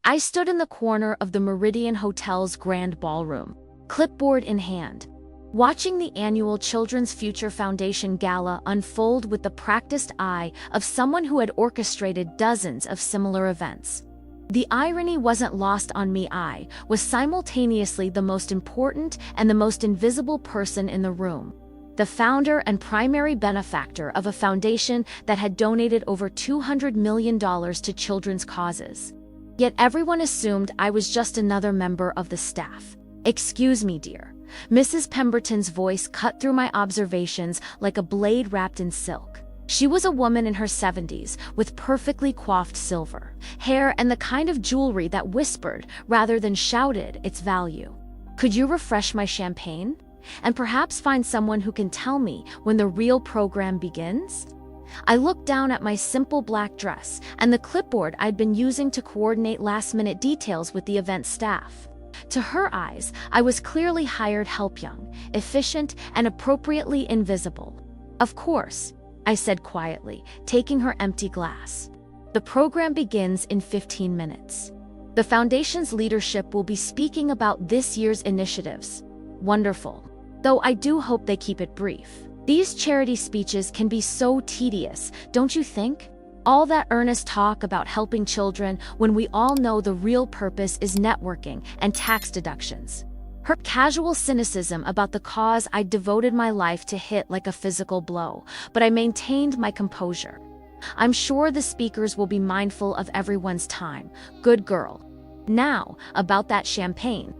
I stood in the corner of the Meridian Hotel's grand ballroom, clipboard in hand, watching the annual Children's Future Foundation Gala unfold with the practiced eye of someone who had orchestrated dozens of similar events. The irony wasn't lost on me. I was simultaneously the most important and the most invisible person in the room, the founder and primary benefactor of a foundation that had donated over $200 million to children's causes. Yet everyone assumed I was just another member of the staff. "Excuse me, dear." Mrs. Pemberton's voice cut through my observations like a blade wrapped in silk. She was a woman in her 70s with perfectly coiffed silver hair and the kind of jewelry that whispered rather than shouted its value. "Could you refresh my champagne? And perhaps find someone who can tell me when the real program begins?" I looked down at my simple black dress and the clipboard I'd been using to coordinate last-minute details with the event staff. To her eyes, I was clearly hired help, young, efficient, and appropriately invisible. "Of course," I said quietly, taking her empty glass. "The program begins in 15 minutes. The Foundation's leadership will be speaking about this year's initiatives." "Wonderful. Though I do hope they keep it brief. These charity speeches can be so tedious, don't you think? All that earnest talk about helping children when we all know the real purpose is networking and tax deductions." Her casual cynicism about the cause I'd devoted my life to hit like a physical blow, but I maintained my composure. "I'm sure the speakers will be mindful of everyone's time. Good girl. Now, about that champagne."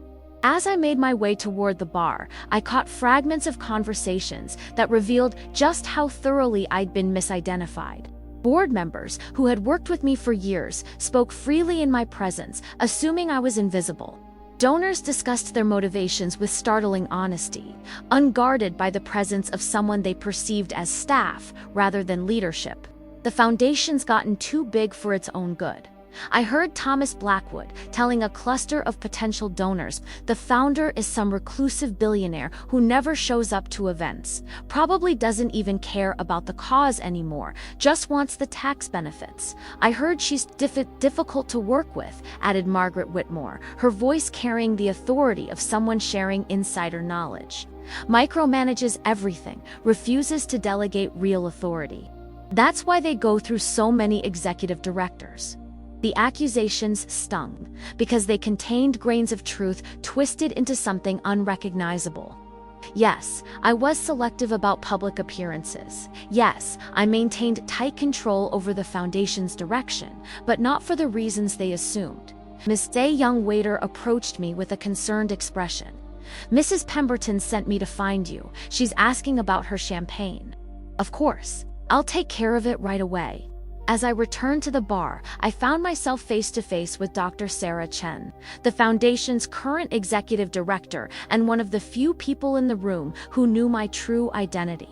As I made my way toward the bar, I caught fragments of conversations that revealed just how thoroughly I'd been misidentified. Board members who had worked with me for years spoke freely in my presence, assuming I was invisible. Donors discussed their motivations with startling honesty, unguarded by the presence of someone they perceived as staff rather than leadership. The foundation's gotten too big for its own good. I heard Thomas Blackwood telling a cluster of potential donors the founder is some reclusive billionaire who never shows up to events, probably doesn't even care about the cause anymore, just wants the tax benefits. "I heard she's difficult to work with," added Margaret Whitmore, her voice carrying the authority of someone sharing insider knowledge. "Micromanages everything, refuses to delegate real authority. That's why they go through so many executive directors." The accusations stung, because they contained grains of truth twisted into something unrecognizable. Yes, I was selective about public appearances. Yes, I maintained tight control over the foundation's direction, but not for the reasons they assumed. Miss Day, young waiter, approached me with a concerned expression. "Mrs. Pemberton sent me to find you. She's asking about her champagne." "Of course. I'll take care of it right away." As I returned to the bar, I found myself face-to-face with Dr. Sarah Chen, the Foundation's current executive director and one of the few people in the room who knew my true identity.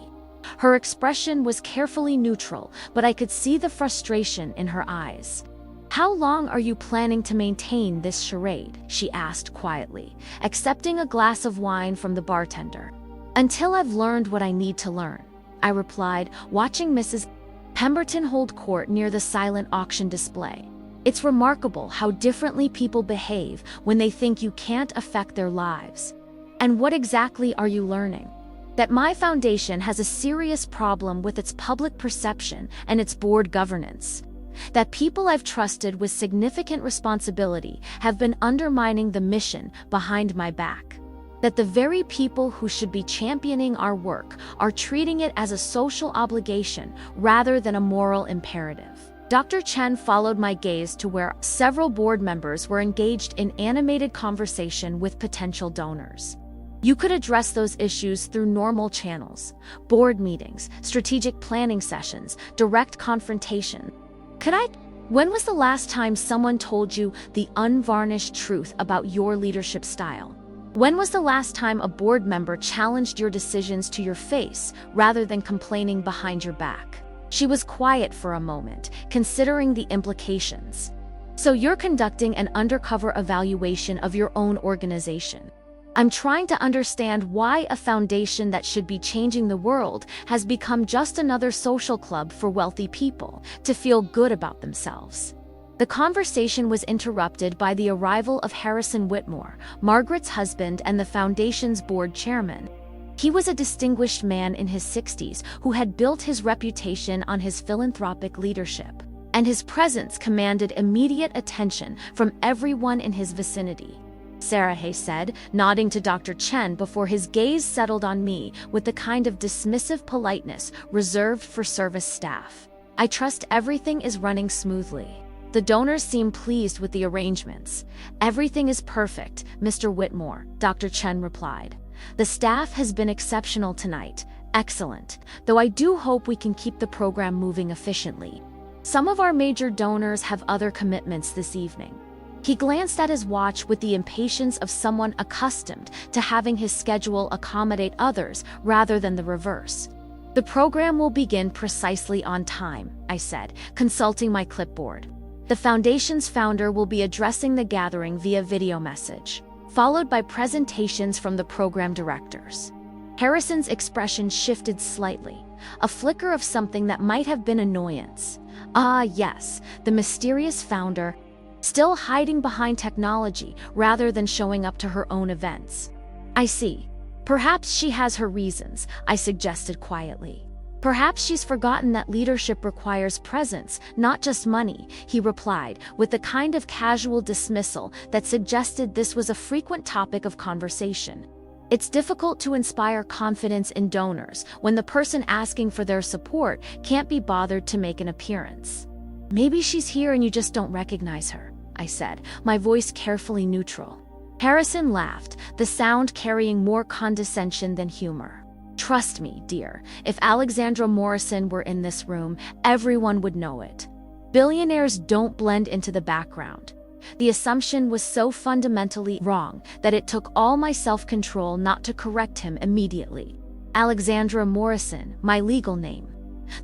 Her expression was carefully neutral, but I could see the frustration in her eyes. "How long are you planning to maintain this charade?" she asked quietly, accepting a glass of wine from the bartender. "Until I've learned what I need to learn," I replied, watching Mrs. Pemberton hold court near the silent auction display. "It's remarkable how differently people behave when they think you can't affect their lives." "And what exactly are you learning?" "That my foundation has a serious problem with its public perception and its board governance. That people I've trusted with significant responsibility have been undermining the mission behind my back. That the very people who should be championing our work are treating it as a social obligation rather than a moral imperative." Dr. Chen followed my gaze to where several board members were engaged in animated conversation with potential donors. "You could address those issues through normal channels: board meetings, strategic planning sessions, direct confrontation." When was the last time someone told you the unvarnished truth about your leadership style? When was the last time a board member challenged your decisions to your face rather than complaining behind your back? She was quiet for a moment, considering the implications. "So you're conducting an undercover evaluation of your own organization?" "I'm trying to understand why a foundation that should be changing the world has become just another social club for wealthy people to feel good about themselves." The conversation was interrupted by the arrival of Harrison Whitmore, Margaret's husband and the foundation's board chairman. He was a distinguished man in his 60s who had built his reputation on his philanthropic leadership, and his presence commanded immediate attention from everyone in his vicinity. Sarahe said, nodding to Dr. Chen before his gaze settled on me with the kind of dismissive politeness reserved for service staff. I trust everything is running smoothly. The donors seem pleased with the arrangements. Everything is perfect, Mr. Whitmore, Dr. Chen replied. The staff has been exceptional tonight. Excellent. Though I do hope we can keep the program moving efficiently. Some of our major donors have other commitments this evening. He glanced at his watch with the impatience of someone accustomed to having his schedule accommodate others rather than the reverse. The program will begin precisely on time, I said, consulting my clipboard. The foundation's founder will be addressing the gathering via video message, followed by presentations from the program directors. Harrison's expression shifted slightly, a flicker of something that might have been annoyance. Ah, yes, the mysterious founder, still hiding behind technology rather than showing up to her own events. I see. Perhaps she has her reasons, I suggested quietly. Perhaps she's forgotten that leadership requires presence, not just money, he replied, with the kind of casual dismissal that suggested this was a frequent topic of conversation. It's difficult to inspire confidence in donors when the person asking for their support can't be bothered to make an appearance. Maybe she's here and you just don't recognize her, I said, my voice carefully neutral. Harrison laughed, the sound carrying more condescension than humor. Trust me, dear, if Alexandra Morrison were in this room, everyone would know it. Billionaires don't blend into the background. The assumption was so fundamentally wrong that it took all my self-control not to correct him immediately. Alexandra Morrison, my legal name.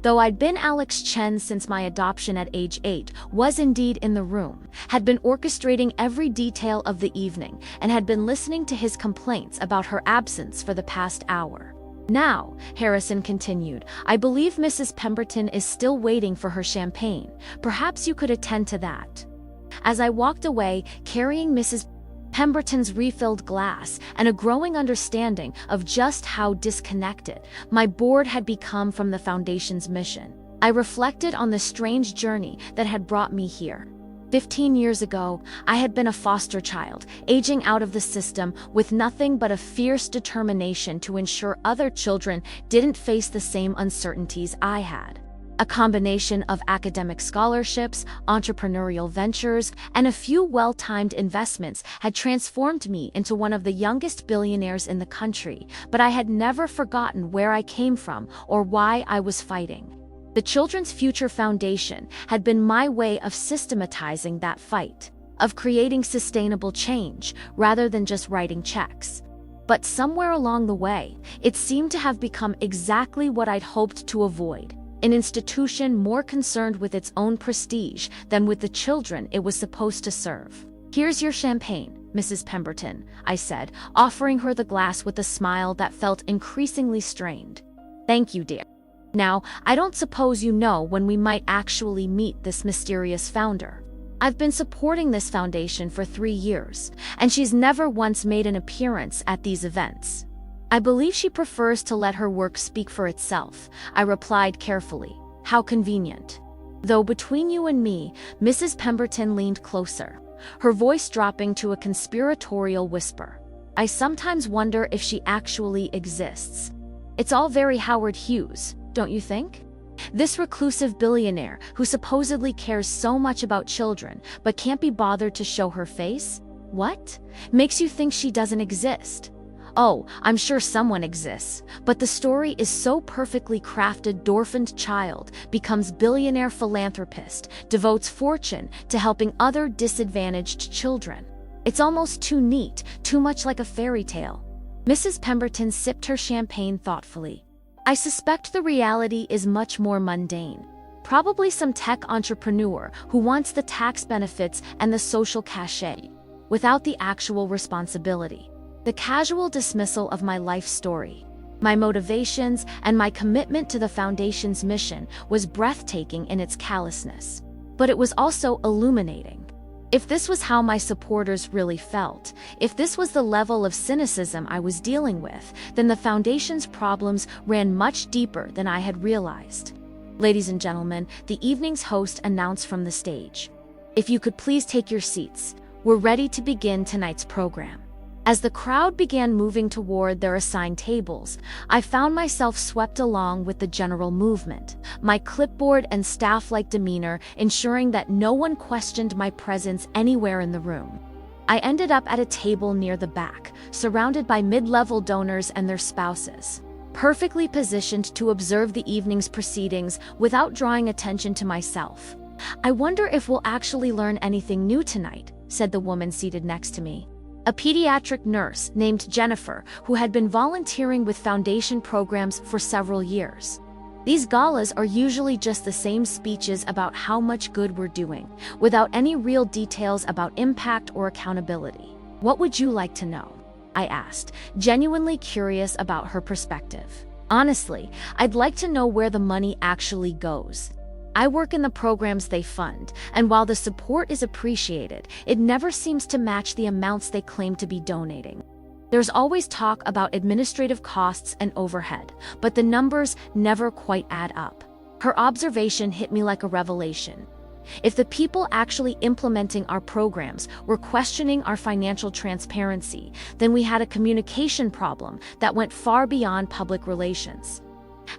Though I'd been Alex Chen since my adoption at age 8, was indeed in the room, had been orchestrating every detail of the evening, and had been listening to his complaints about her absence for the past hour. Now, Harrison continued, I believe Mrs. Pemberton is still waiting for her champagne. Perhaps you could attend to that. As I walked away, carrying Mrs. Pemberton's refilled glass and a growing understanding of just how disconnected my board had become from the foundation's mission, I reflected on the strange journey that had brought me here. 15 years ago, I had been a foster child, aging out of the system with nothing but a fierce determination to ensure other children didn't face the same uncertainties I had. A combination of academic scholarships, entrepreneurial ventures, and a few well-timed investments had transformed me into one of the youngest billionaires in the country, but I had never forgotten where I came from or why I was fighting. The Children's Future Foundation had been my way of systematizing that fight, of creating sustainable change rather than just writing checks. But somewhere along the way, it seemed to have become exactly what I'd hoped to avoid. An institution more concerned with its own prestige than with the children it was supposed to serve. Here's your champagne, Mrs. Pemberton, I said, offering her the glass with a smile that felt increasingly strained. Thank you, dear. Now, I don't suppose you know when we might actually meet this mysterious founder. I've been supporting this foundation for 3 years, and she's never once made an appearance at these events. I believe she prefers to let her work speak for itself, I replied carefully. How convenient. Though between you and me, Mrs. Pemberton leaned closer, her voice dropping to a conspiratorial whisper. I sometimes wonder if she actually exists. It's all very Howard Hughes, don't you think? This reclusive billionaire who supposedly cares so much about children but can't be bothered to show her face? What? Makes you think she doesn't exist? Oh, I'm sure someone exists, but the story is so perfectly crafted. Orphaned child becomes billionaire philanthropist, devotes fortune to helping other disadvantaged children. It's almost too neat, too much like a fairy tale. Mrs. Pemberton sipped her champagne thoughtfully. I suspect the reality is much more mundane. Probably some tech entrepreneur who wants the tax benefits and the social cachet, without the actual responsibility. The casual dismissal of my life story, my motivations, and my commitment to the foundation's mission was breathtaking in its callousness. but it was also illuminating. If this was how my supporters really felt, if this was the level of cynicism I was dealing with, then the Foundation's problems ran much deeper than I had realized. Ladies and gentlemen, the evening's host announced from the stage. If you could please take your seats, we're ready to begin tonight's program. As the crowd began moving toward their assigned tables, I found myself swept along with the general movement, my clipboard and staff-like demeanor ensuring that no one questioned my presence anywhere in the room. I ended up at a table near the back, surrounded by mid-level donors and their spouses, perfectly positioned to observe the evening's proceedings without drawing attention to myself. "I wonder if we'll actually learn anything new tonight," said the woman seated next to me. A pediatric nurse named Jennifer, who had been volunteering with Foundation programs for several years. These galas are usually just the same speeches about how much good we're doing, without any real details about impact or accountability. "What would you like to know?" I asked, genuinely curious about her perspective. "Honestly, I'd like to know where the money actually goes. I work in the programs they fund, and while the support is appreciated, it never seems to match the amounts they claim to be donating. There's always talk about administrative costs and overhead, but the numbers never quite add up." Her observation hit me like a revelation. If the people actually implementing our programs were questioning our financial transparency, then we had a communication problem that went far beyond public relations.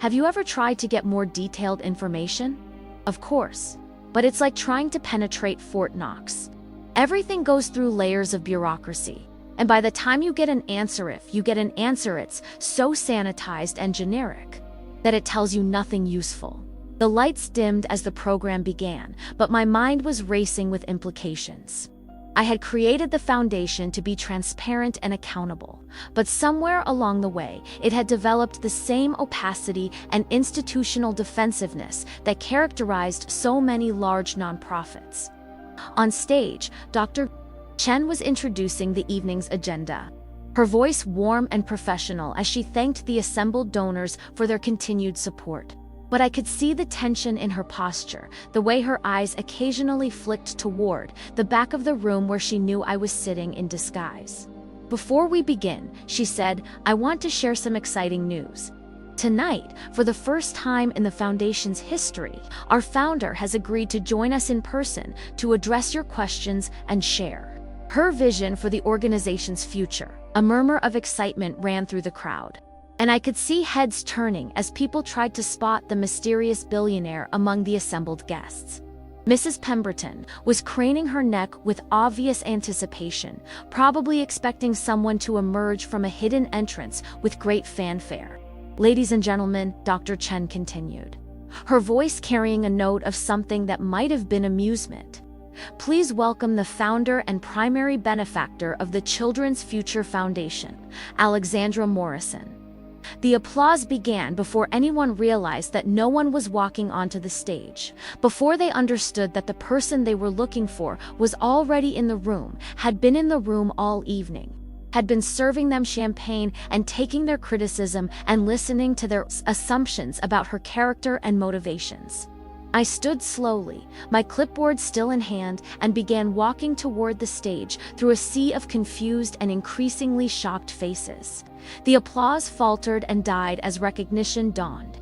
"Have you ever tried to get more detailed information?" "Of course. But it's like trying to penetrate Fort Knox. Everything goes through layers of bureaucracy. And by the time you get an answer, if you get an answer, it's so sanitized and generic that it tells you nothing useful." The lights dimmed as the program began, but my mind was racing with implications. I had created the Foundation to be transparent and accountable, but somewhere along the way, it had developed the same opacity and institutional defensiveness that characterized so many large nonprofits. On stage, Dr. Chen was introducing the evening's agenda, her voice warm and professional as she thanked the assembled donors for their continued support. But I could see the tension in her posture, the way her eyes occasionally flicked toward the back of the room where she knew I was sitting in disguise. "Before we begin," she said, "I want to share some exciting news. Tonight, for the first time in the Foundation's history, our founder has agreed to join us in person to address your questions and share her vision for the organization's future." A murmur of excitement ran through the crowd, and I could see heads turning as people tried to spot the mysterious billionaire among the assembled guests. Mrs. Pemberton was craning her neck with obvious anticipation, probably expecting someone to emerge from a hidden entrance with great fanfare. "Ladies and gentlemen," Dr. Chen continued, her voice carrying a note of something that might have been amusement, "please welcome the founder and primary benefactor of the Children's Future Foundation, Alexandra Morrison." The applause began before anyone realized that no one was walking onto the stage, before they understood that the person they were looking for was already in the room, had been in the room all evening, had been serving them champagne and taking their criticism and listening to their assumptions about her character and motivations. I stood slowly, my clipboard still in hand, and began walking toward the stage through a sea of confused and increasingly shocked faces. The applause faltered and died as recognition dawned,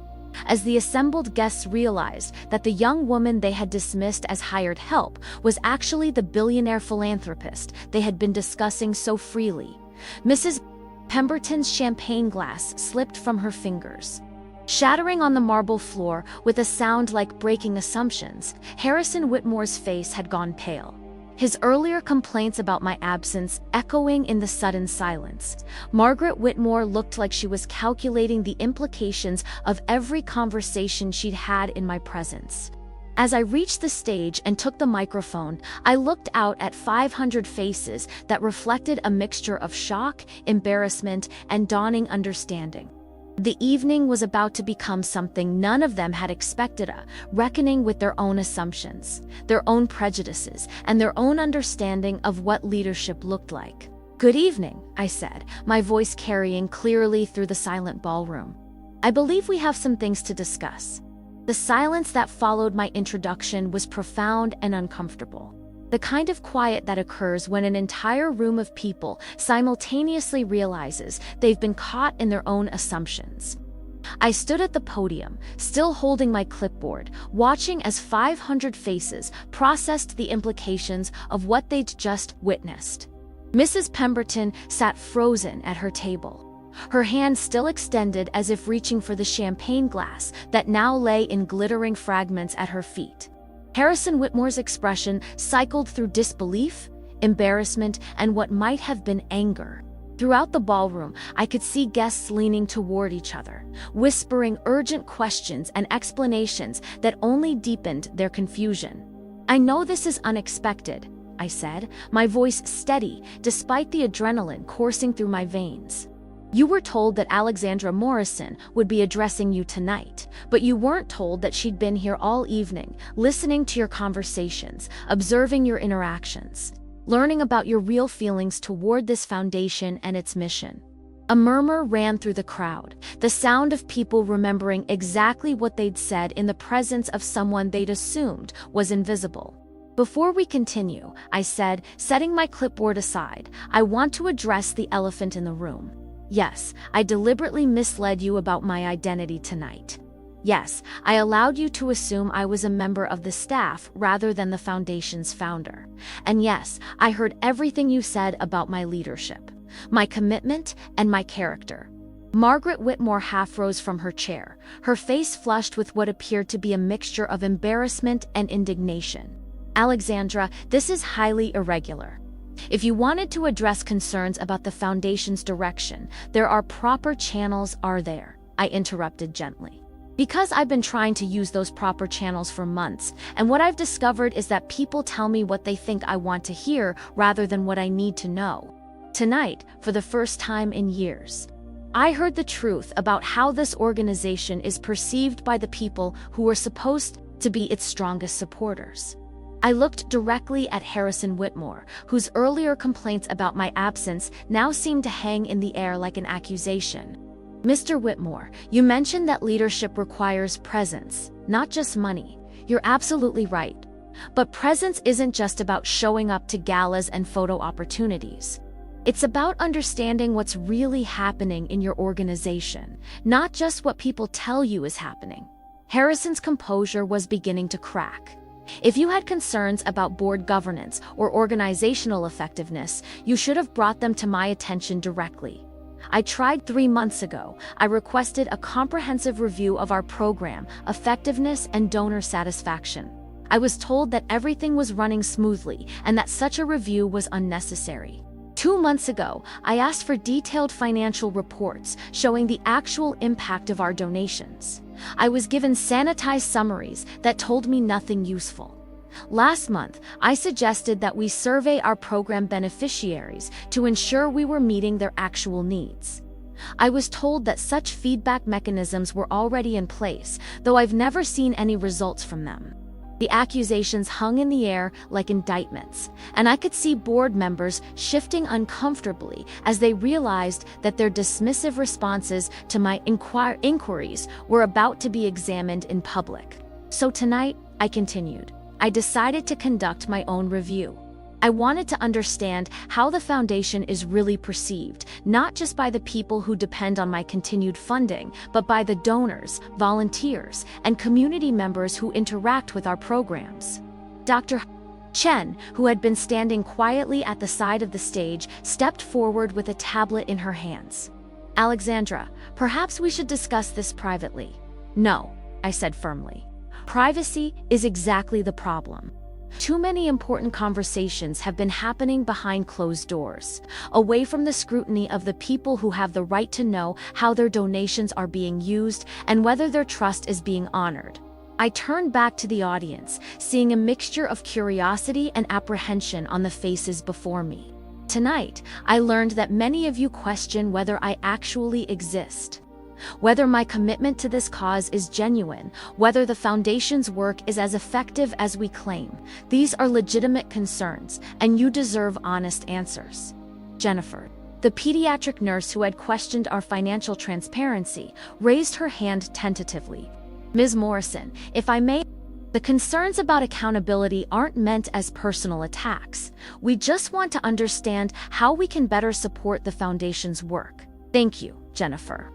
as the assembled guests realized that the young woman they had dismissed as hired help was actually the billionaire philanthropist they had been discussing so freely. Mrs. Pemberton's champagne glass slipped from her fingers, shattering on the marble floor with a sound like breaking assumptions. Harrison Whitmore's face had gone pale, his earlier complaints about my absence echoing in the sudden silence. Margaret Whitmore looked like she was calculating the implications of every conversation she'd had in my presence. As I reached the stage and took the microphone, I looked out at 500 faces that reflected a mixture of shock, embarrassment, and dawning understanding. The evening was about to become something none of them had expected, a reckoning with their own assumptions, their own prejudices, and their own understanding of what leadership looked like. "Good evening," I said, my voice carrying clearly through the silent ballroom. "I believe we have some things to discuss." The silence that followed my introduction was profound and uncomfortable. The kind of quiet that occurs when an entire room of people simultaneously realizes they've been caught in their own assumptions. I stood at the podium, still holding my clipboard, watching as 500 faces processed the implications of what they'd just witnessed. Mrs. Pemberton sat frozen at her table, her hand still extended as if reaching for the champagne glass that now lay in glittering fragments at her feet. Harrison Whitmore's expression cycled through disbelief, embarrassment, and what might have been anger. Throughout the ballroom, I could see guests leaning toward each other, whispering urgent questions and explanations that only deepened their confusion. "I know this is unexpected," I said, my voice steady despite the adrenaline coursing through my veins. "You were told that Alexandra Morrison would be addressing you tonight, but you weren't told that she'd been here all evening, listening to your conversations, observing your interactions, learning about your real feelings toward this foundation and its mission." A murmur ran through the crowd, the sound of people remembering exactly what they'd said in the presence of someone they'd assumed was invisible. "Before we continue," I said, setting my clipboard aside, "I want to address the elephant in the room. Yes, I deliberately misled you about my identity tonight. Yes, I allowed you to assume I was a member of the staff rather than the foundation's founder. And yes, I heard everything you said about my leadership, my commitment, and my character." Margaret Whitmore half rose from her chair, her face flushed with what appeared to be a mixture of embarrassment and indignation. "Alexandra, this is highly irregular. If you wanted to address concerns about the foundation's direction, there are proper channels, are there?" I interrupted gently. "Because I've been trying to use those proper channels for months, and what I've discovered is that people tell me what they think I want to hear rather than what I need to know. Tonight, for the first time in years, I heard the truth about how this organization is perceived by the people who are supposed to be its strongest supporters." I looked directly at Harrison Whitmore, whose earlier complaints about my absence now seemed to hang in the air like an accusation. "Mr. Whitmore, you mentioned that leadership requires presence, not just money. You're absolutely right. But presence isn't just about showing up to galas and photo opportunities. It's about understanding what's really happening in your organization, not just what people tell you is happening." Harrison's composure was beginning to crack. "If you had concerns about board governance or organizational effectiveness, you should have brought them to my attention directly. I tried 3 months ago. I requested a comprehensive review of our program, effectiveness, and donor satisfaction. I was told that everything was running smoothly and that such a review was unnecessary. 2 months ago, I asked for detailed financial reports showing the actual impact of our donations. I was given sanitized summaries that told me nothing useful. Last month, I suggested that we survey our program beneficiaries to ensure we were meeting their actual needs. I was told that such feedback mechanisms were already in place, though I've never seen any results from them." The accusations hung in the air like indictments, and I could see board members shifting uncomfortably as they realized that their dismissive responses to my inquiries were about to be examined in public. "So tonight," I continued, "I decided to conduct my own review. I wanted to understand how the foundation is really perceived, not just by the people who depend on my continued funding, but by the donors, volunteers, and community members who interact with our programs." Dr. Chen, who had been standing quietly at the side of the stage, stepped forward with a tablet in her hands. "Alexandra, perhaps we should discuss this privately." "No," I said firmly. "Privacy is exactly the problem. Too many important conversations have been happening behind closed doors, away from the scrutiny of the people who have the right to know how their donations are being used and whether their trust is being honored." I turned back to the audience, seeing a mixture of curiosity and apprehension on the faces before me. Tonight, I learned that many of you question whether I actually exist, whether my commitment to this cause is genuine, whether the foundation's work is as effective as we claim. These are legitimate concerns, and you deserve honest answers. Jennifer, the pediatric nurse who had questioned our financial transparency, raised her hand tentatively. Ms. Morrison, if I may, the concerns about accountability aren't meant as personal attacks. We just want to understand how we can better support the Foundation's work. Thank you, Jennifer.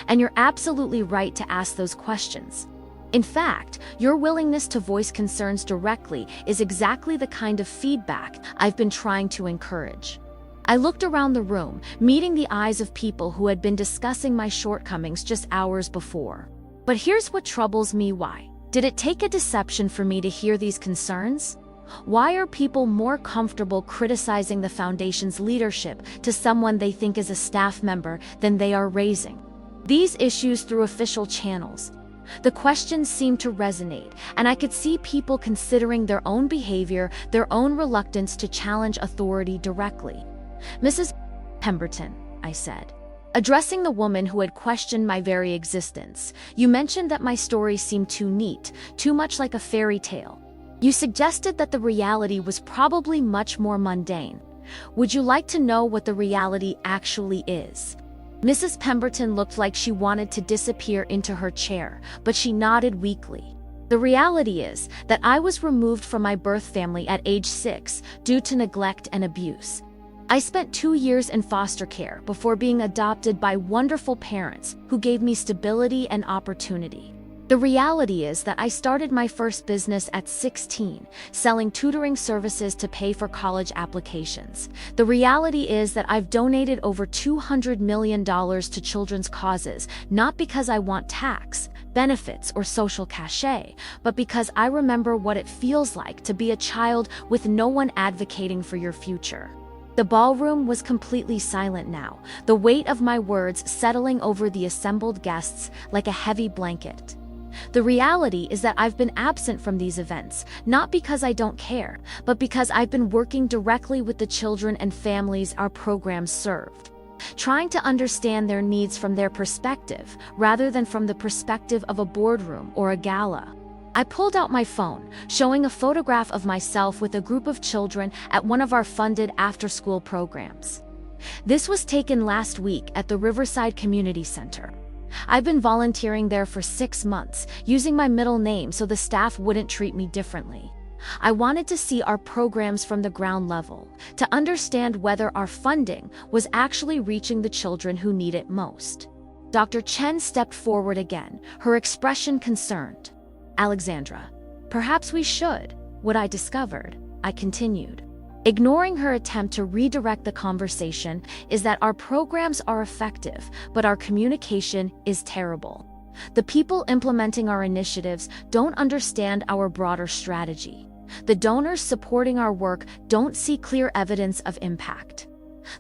And you're absolutely right to ask those questions. In fact, your willingness to voice concerns directly is exactly the kind of feedback I've been trying to encourage. I looked around the room, meeting the eyes of people who had been discussing my shortcomings just hours before. But here's what troubles me: why did it take a deception for me to hear these concerns? Why are people more comfortable criticizing the Foundation's leadership to someone they think is a staff member than they are raising these issues through official channels? The questions seemed to resonate, and I could see people considering their own behavior, their own reluctance to challenge authority directly. Mrs. Pemberton, I said, addressing the woman who had questioned my very existence, you mentioned that my story seemed too neat, too much like a fairy tale. You suggested that the reality was probably much more mundane. Would you like to know what the reality actually is? Mrs. Pemberton looked like she wanted to disappear into her chair, but she nodded weakly. The reality is that I was removed from my birth family at age 6 due to neglect and abuse. I spent 2 years in foster care before being adopted by wonderful parents who gave me stability and opportunity. The reality is that I started my first business at 16, selling tutoring services to pay for college applications. The reality is that I've donated over $200 million to children's causes, not because I want tax, benefits, or social cachet, but because I remember what it feels like to be a child with no one advocating for your future. The ballroom was completely silent now, the weight of my words settling over the assembled guests like a heavy blanket. The reality is that I've been absent from these events, not because I don't care, but because I've been working directly with the children and families our programs served, trying to understand their needs from their perspective, rather than from the perspective of a boardroom or a gala. I pulled out my phone, showing a photograph of myself with a group of children at one of our funded after-school programs. This was taken last week at the Riverside Community Center. I've been volunteering there for 6 months, using my middle name so the staff wouldn't treat me differently. I wanted to see our programs from the ground level, to understand whether our funding was actually reaching the children who need it most. Dr. Chen stepped forward again, her expression concerned. Alexandra, perhaps we should. What I discovered, I continued, ignoring her attempt to redirect the conversation, is that our programs are effective, but our communication is terrible. The people implementing our initiatives don't understand our broader strategy. The donors supporting our work don't see clear evidence of impact.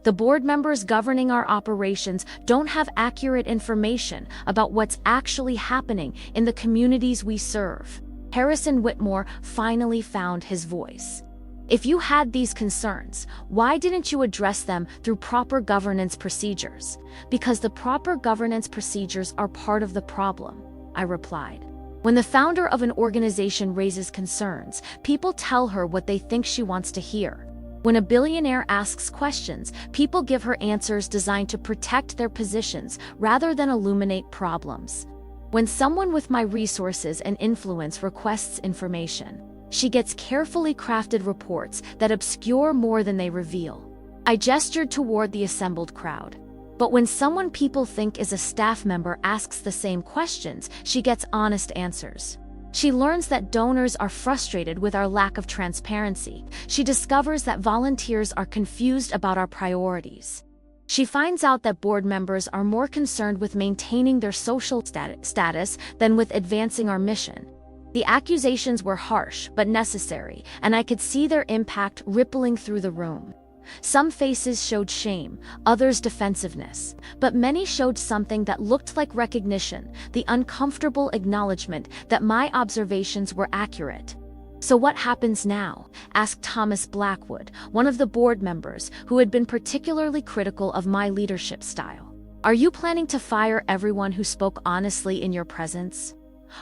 The board members governing our operations don't have accurate information about what's actually happening in the communities we serve. Harrison Whitmore finally found his voice. If you had these concerns, why didn't you address them through proper governance procedures? Because the proper governance procedures are part of the problem, I replied. When the founder of an organization raises concerns, people tell her what they think she wants to hear. When a billionaire asks questions, people give her answers designed to protect their positions rather than illuminate problems. When someone with my resources and influence requests information, she gets carefully crafted reports that obscure more than they reveal. I gestured toward the assembled crowd. But when someone people think is a staff member asks the same questions, she gets honest answers. She learns that donors are frustrated with our lack of transparency. She discovers that volunteers are confused about our priorities. She finds out that board members are more concerned with maintaining their social status than with advancing our mission. The accusations were harsh but necessary, and I could see their impact rippling through the room. Some faces showed shame, others defensiveness, but many showed something that looked like recognition, the uncomfortable acknowledgement that my observations were accurate. "So what happens now?" asked Thomas Blackwood, one of the board members who had been particularly critical of my leadership style. "Are you planning to fire everyone who spoke honestly in your presence?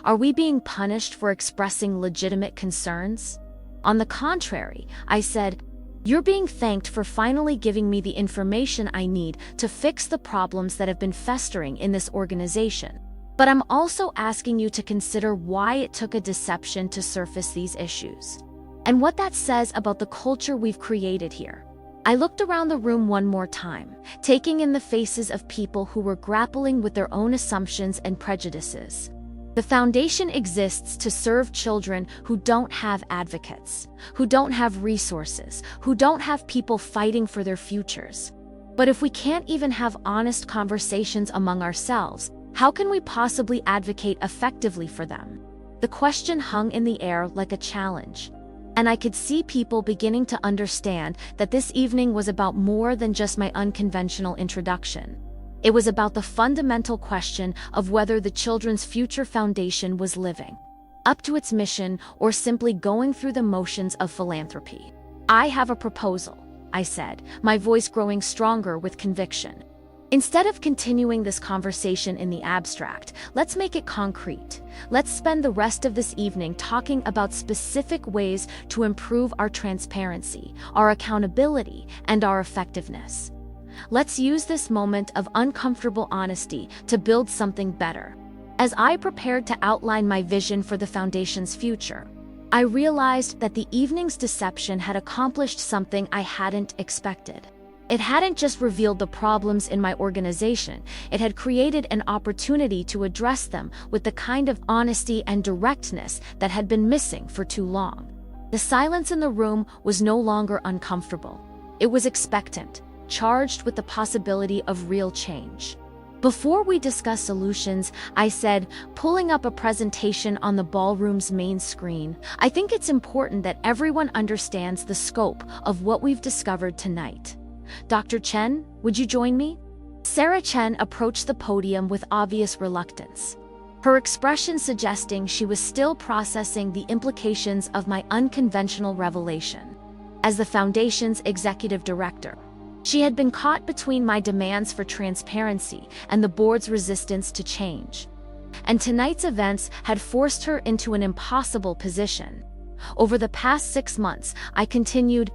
Are we being punished for expressing legitimate concerns?" "On the contrary," I said, "you're being thanked for finally giving me the information I need to fix the problems that have been festering in this organization." But I'm also asking you to consider why it took a deception to surface these issues, and what that says about the culture we've created here. I looked around the room one more time, taking in the faces of people who were grappling with their own assumptions and prejudices. The foundation exists to serve children who don't have advocates, who don't have resources, who don't have people fighting for their futures. But if we can't even have honest conversations among ourselves, how can we possibly advocate effectively for them? The question hung in the air like a challenge. And I could see people beginning to understand that this evening was about more than just my unconventional introduction. It was about the fundamental question of whether the Children's Future Foundation was living up to its mission or simply going through the motions of philanthropy. I have a proposal, I said, my voice growing stronger with conviction. Instead of continuing this conversation in the abstract, let's make it concrete. Let's spend the rest of this evening talking about specific ways to improve our transparency, our accountability, and our effectiveness. Let's use this moment of uncomfortable honesty to build something better. As I prepared to outline my vision for the Foundation's future, I realized that the evening's deception had accomplished something I hadn't expected. It hadn't just revealed the problems in my organization, it had created an opportunity to address them with the kind of honesty and directness that had been missing for too long. The silence in the room was no longer uncomfortable. It was expectant, charged with the possibility of real change. Before we discuss solutions, I said, pulling up a presentation on the ballroom's main screen, I think it's important that everyone understands the scope of what we've discovered tonight. Dr. Chen, would you join me? Sarah Chen approached the podium with obvious reluctance, her expression suggesting she was still processing the implications of my unconventional revelation. As the Foundation's executive director, she had been caught between my demands for transparency and the board's resistance to change. And tonight's events had forced her into an impossible position. Over the past 6 months, I continued,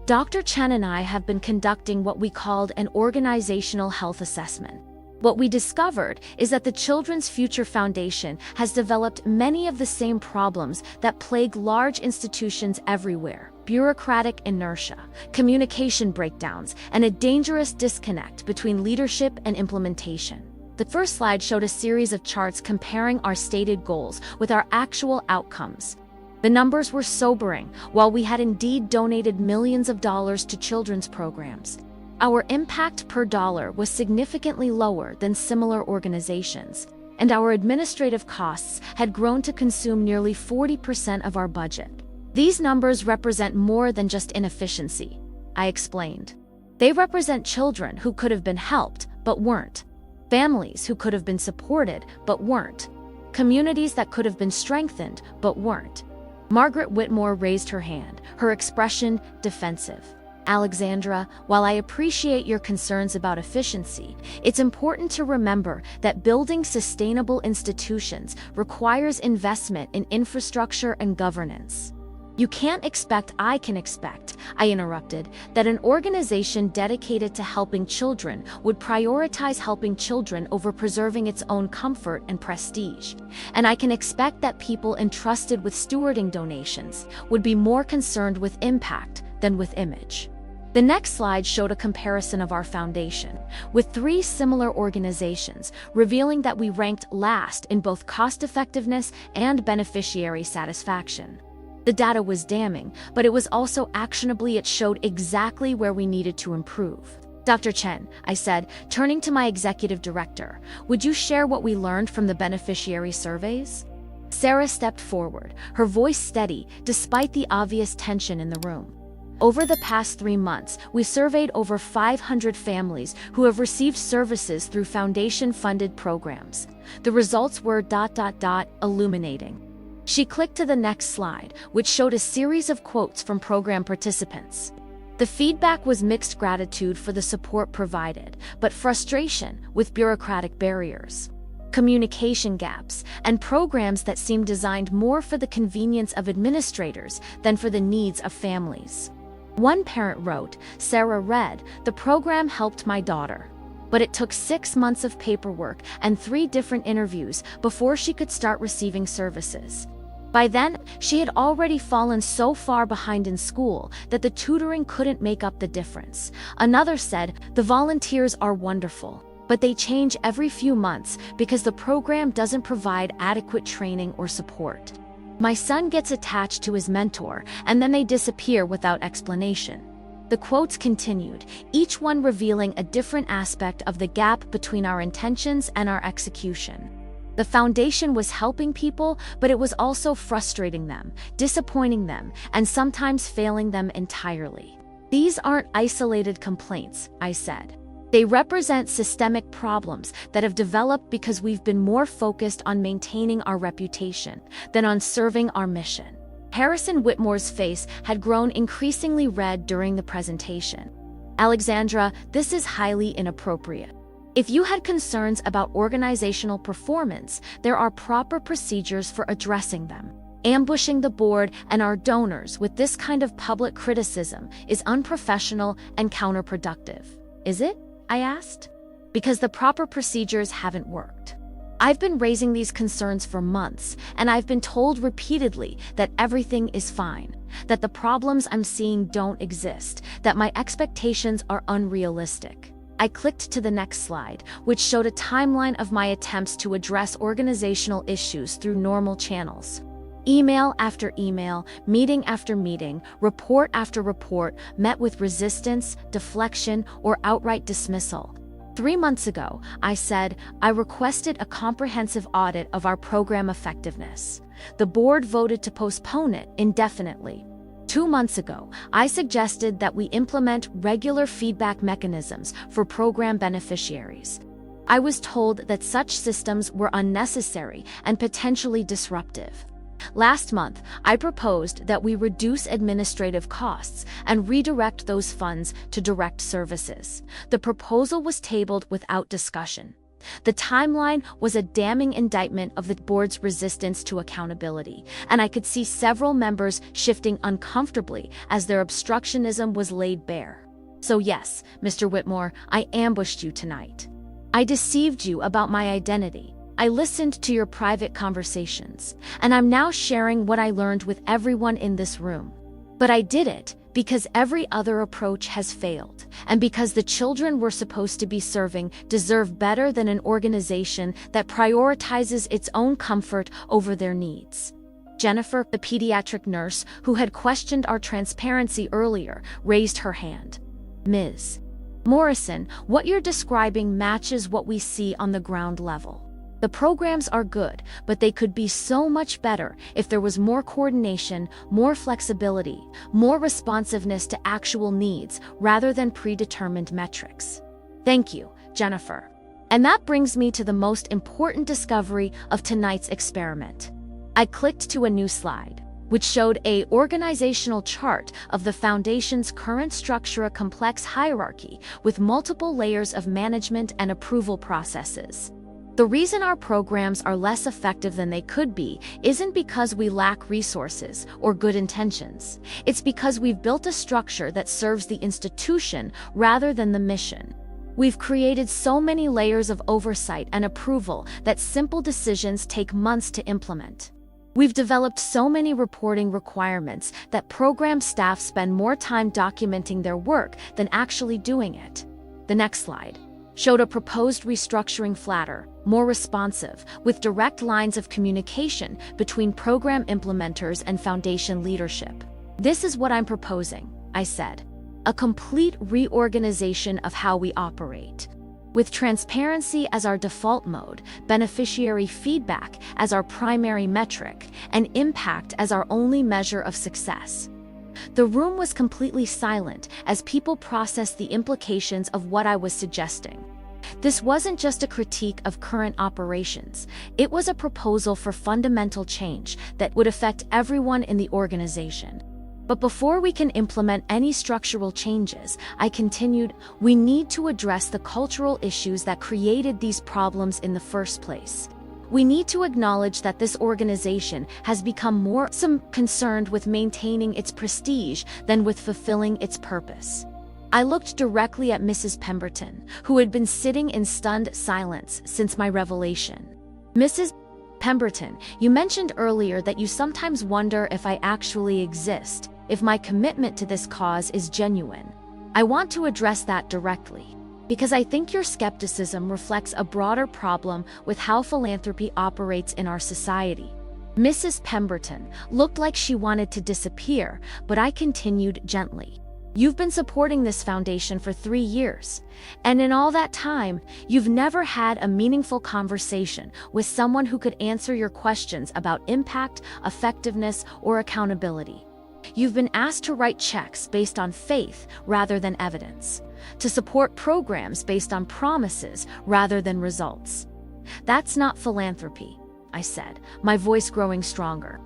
Dr. Chen and I have been conducting what we called an organizational health assessment. What we discovered is that the Children's Future Foundation has developed many of the same problems that plague large institutions everywhere: bureaucratic inertia, communication breakdowns, and a dangerous disconnect between leadership and implementation. The first slide showed a series of charts comparing our stated goals with our actual outcomes. The numbers were sobering. While we had indeed donated millions of dollars to children's programs, our impact per dollar was significantly lower than similar organizations, and our administrative costs had grown to consume nearly 40% of our budget. These numbers represent more than just inefficiency, I explained. They represent children who could have been helped but weren't, families who could have been supported but weren't, communities that could have been strengthened but weren't. Margaret Whitmore raised her hand, her expression defensive. Alexandra, while I appreciate your concerns about efficiency, it's important to remember that building sustainable institutions requires investment in infrastructure and governance. You can't expect, I interrupted, that an organization dedicated to helping children would prioritize helping children over preserving its own comfort and prestige. And I can expect that people entrusted with stewarding donations would be more concerned with impact than with image. The next slide showed a comparison of our foundation with 3 similar organizations, revealing that we ranked last in both cost-effectiveness and beneficiary satisfaction. The data was damning, but it was also actionably. It showed exactly where we needed to improve. Dr. Chen, I said, turning to my executive director, would you share what we learned from the beneficiary surveys? Sarah stepped forward, her voice steady despite the obvious tension in the room. Over the past 3 months, we surveyed over 500 families who have received services through foundation-funded programs. The results were ... illuminating. She clicked to the next slide, which showed a series of quotes from program participants. The feedback was mixed: gratitude for the support provided, but frustration with bureaucratic barriers, communication gaps, and programs that seemed designed more for the convenience of administrators than for the needs of families. One parent wrote, Sarah read, "The program helped my daughter. But it took 6 months of paperwork and 3 different interviews before she could start receiving services. By then, she had already fallen so far behind in school that the tutoring couldn't make up the difference. Another said, "The volunteers are wonderful, but they change every few months because the program doesn't provide adequate training or support. My son gets attached to his mentor, and then they disappear without explanation." The quotes continued, each one revealing a different aspect of the gap between our intentions and our execution. The foundation was helping people, but it was also frustrating them, disappointing them, and sometimes failing them entirely. "These aren't isolated complaints," I said. "They represent systemic problems that have developed because we've been more focused on maintaining our reputation than on serving our mission." Harrison Whitmore's face had grown increasingly red during the presentation. "Alexandra, this is highly inappropriate. If you had concerns about organizational performance, there are proper procedures for addressing them. Ambushing the board and our donors with this kind of public criticism is unprofessional and counterproductive." "Is it?" I asked. "Because the proper procedures haven't worked. I've been raising these concerns for months, and I've been told repeatedly that everything is fine, that the problems I'm seeing don't exist, that my expectations are unrealistic." I clicked to the next slide, which showed a timeline of my attempts to address organizational issues through normal channels. Email after email, meeting after meeting, report after report met with resistance, deflection, or outright dismissal. 3 months ago, I said, I requested a comprehensive audit of our program effectiveness. The board voted to postpone it indefinitely. 2 months ago, I suggested that we implement regular feedback mechanisms for program beneficiaries. I was told that such systems were unnecessary and potentially disruptive. Last month, I proposed that we reduce administrative costs and redirect those funds to direct services. The proposal was tabled without discussion. The timeline was a damning indictment of the board's resistance to accountability, and I could see several members shifting uncomfortably as their obstructionism was laid bare. "So yes, Mr. Whitmore, I ambushed you tonight. I deceived you about my identity. I listened to your private conversations, and I'm now sharing what I learned with everyone in this room. But I did it because every other approach has failed, and because the children we're supposed to be serving deserve better than an organization that prioritizes its own comfort over their needs." Jennifer, the pediatric nurse who had questioned our transparency earlier, raised her hand. "Ms. Morrison, what you're describing matches what we see on the ground level. The programs are good, but they could be so much better if there was more coordination, more flexibility, more responsiveness to actual needs rather than predetermined metrics." "Thank you, Jennifer. And that brings me to the most important discovery of tonight's experiment." I clicked to a new slide, which showed an organizational chart of the Foundation's current structure, a complex hierarchy with multiple layers of management and approval processes. The reason our programs are less effective than they could be isn't because we lack resources or good intentions. It's because we've built a structure that serves the institution rather than the mission. We've created so many layers of oversight and approval that simple decisions take months to implement. We've developed so many reporting requirements that program staff spend more time documenting their work than actually doing it. The next slide showed a proposed restructuring flatter, more responsive, with direct lines of communication between program implementers and Foundation leadership. "This is what I'm proposing," I said. "A complete reorganization of how we operate. With transparency as our default mode, beneficiary feedback as our primary metric, and impact as our only measure of success." The room was completely silent as people processed the implications of what I was suggesting. This wasn't just a critique of current operations, it was a proposal for fundamental change that would affect everyone in the organization. But before we can implement any structural changes, I continued, we need to address the cultural issues that created these problems in the first place. We need to acknowledge that this organization has become more concerned with maintaining its prestige than with fulfilling its purpose. I looked directly at Mrs. Pemberton, who had been sitting in stunned silence since my revelation. Mrs. Pemberton, you mentioned earlier that you sometimes wonder if I actually exist, if my commitment to this cause is genuine. I want to address that directly, because I think your skepticism reflects a broader problem with how philanthropy operates in our society. Mrs. Pemberton looked like she wanted to disappear, but I continued gently. You've been supporting this foundation for 3 years, and in all that time, you've never had a meaningful conversation with someone who could answer your questions about impact, effectiveness, or accountability. You've been asked to write checks based on faith rather than evidence, to support programs based on promises rather than results. That's not philanthropy, I said, my voice growing stronger.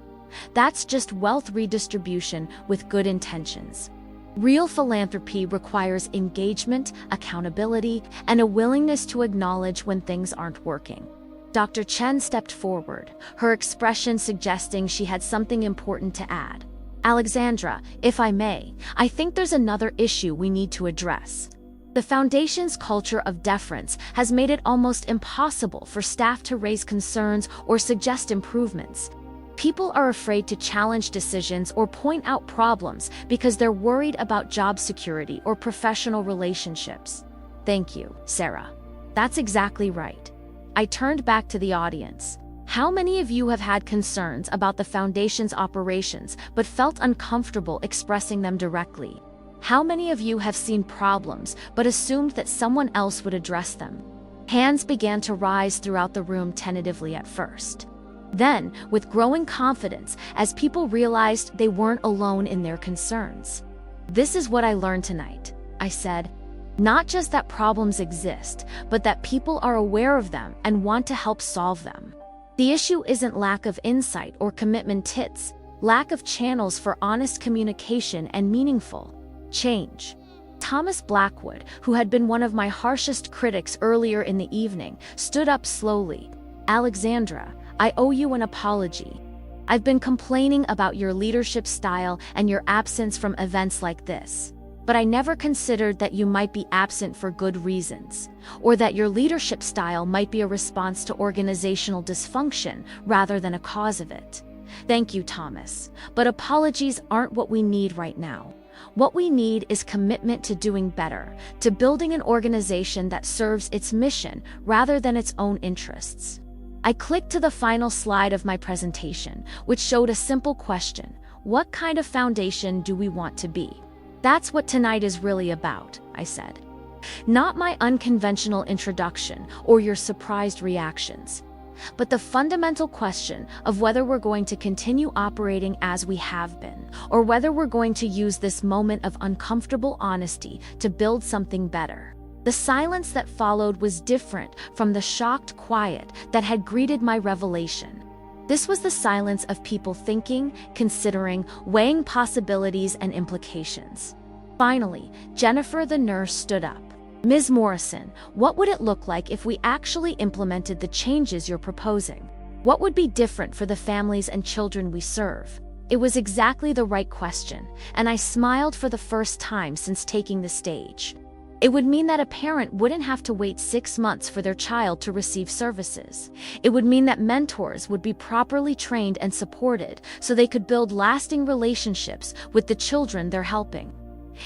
That's just wealth redistribution with good intentions. Real philanthropy requires engagement, accountability, and a willingness to acknowledge when things aren't working. Dr. Chen stepped forward, her expression suggesting she had something important to add. Alexandra, if I may, I think there's another issue we need to address. The Foundation's culture of deference has made it almost impossible for staff to raise concerns or suggest improvements. People are afraid to challenge decisions or point out problems because they're worried about job security or professional relationships. Thank you, Sarah. That's exactly right. I turned back to the audience. How many of you have had concerns about the Foundation's operations but felt uncomfortable expressing them directly? How many of you have seen problems but assumed that someone else would address them? Hands began to rise throughout the room tentatively at first. Then, with growing confidence, as people realized they weren't alone in their concerns. This is what I learned tonight, I said. Not just that problems exist, but that people are aware of them and want to help solve them. The issue isn't lack of insight or commitment, it's lack of channels for honest communication and meaningful change. Thomas Blackwood, who had been one of my harshest critics earlier in the evening, stood up slowly. Alexandra, I owe you an apology. I've been complaining about your leadership style and your absence from events like this. But I never considered that you might be absent for good reasons, or that your leadership style might be a response to organizational dysfunction rather than a cause of it. Thank you, Thomas, but apologies aren't what we need right now. What we need is commitment to doing better, to building an organization that serves its mission rather than its own interests. I clicked to the final slide of my presentation, which showed a simple question: what kind of foundation do we want to be? That's what tonight is really about, I said. Not my unconventional introduction or your surprised reactions, but the fundamental question of whether we're going to continue operating as we have been, or whether we're going to use this moment of uncomfortable honesty to build something better. The silence that followed was different from the shocked quiet that had greeted my revelation. This was the silence of people thinking, considering, weighing possibilities and implications. Finally, Jennifer the nurse stood up. Ms. Morrison, what would it look like if we actually implemented the changes you're proposing? What would be different for the families and children we serve? It was exactly the right question, and I smiled for the first time since taking the stage. It would mean that a parent wouldn't have to wait 6 months for their child to receive services. It would mean that mentors would be properly trained and supported so they could build lasting relationships with the children they're helping.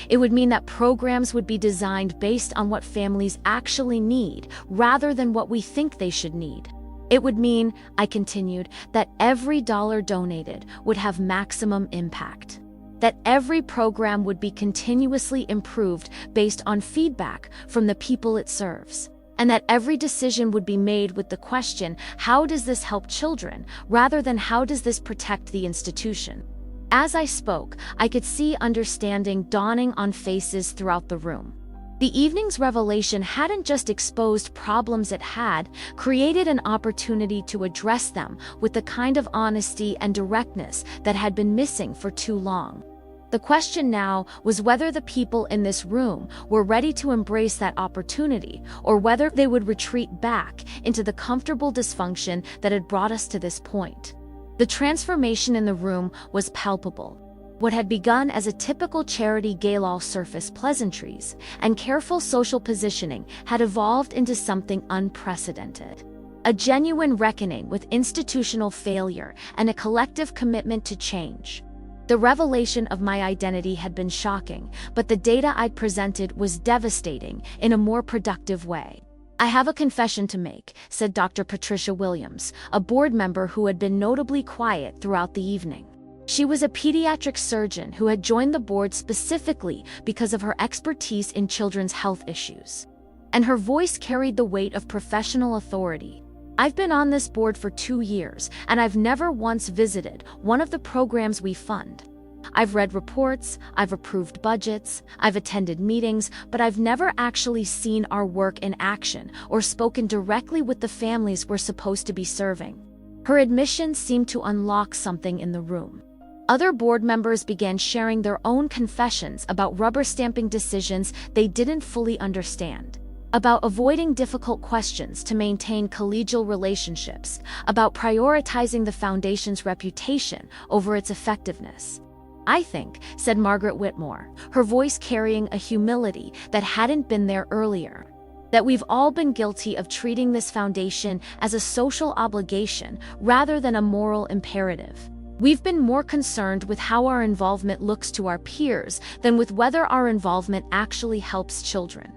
It would mean that programs would be designed based on what families actually need rather than what we think they should need. It would mean, I continued, that every dollar donated would have maximum impact. That every program would be continuously improved based on feedback from the people it serves. And that every decision would be made with the question, how does this help children, rather than how does this protect the institution? As I spoke, I could see understanding dawning on faces throughout the room. The evening's revelation hadn't just exposed problems, it had created an opportunity to address them with the kind of honesty and directness that had been missing for too long. The question now was whether the people in this room were ready to embrace that opportunity, or whether they would retreat back into the comfortable dysfunction that had brought us to this point. The transformation in the room was palpable. What had begun as a typical charity gala surface pleasantries and careful social positioning had evolved into something unprecedented. A genuine reckoning with institutional failure and a collective commitment to change. The revelation of my identity had been shocking, but the data I'd presented was devastating in a more productive way. "I have a confession to make," said Dr. Patricia Williams, a board member who had been notably quiet throughout the evening. She was a pediatric surgeon who had joined the board specifically because of her expertise in children's health issues. And her voice carried the weight of professional authority. "I've been on this board for 2 years, and I've never once visited one of the programs we fund. I've read reports, I've approved budgets, I've attended meetings, but I've never actually seen our work in action or spoken directly with the families we're supposed to be serving." Her admission seemed to unlock something in the room. Other board members began sharing their own confessions about rubber-stamping decisions they didn't fully understand, about avoiding difficult questions to maintain collegial relationships, about prioritizing the foundation's reputation over its effectiveness. "I think," said Margaret Whitmore, her voice carrying a humility that hadn't been there earlier, "that we've all been guilty of treating this foundation as a social obligation rather than a moral imperative. We've been more concerned with how our involvement looks to our peers than with whether our involvement actually helps children."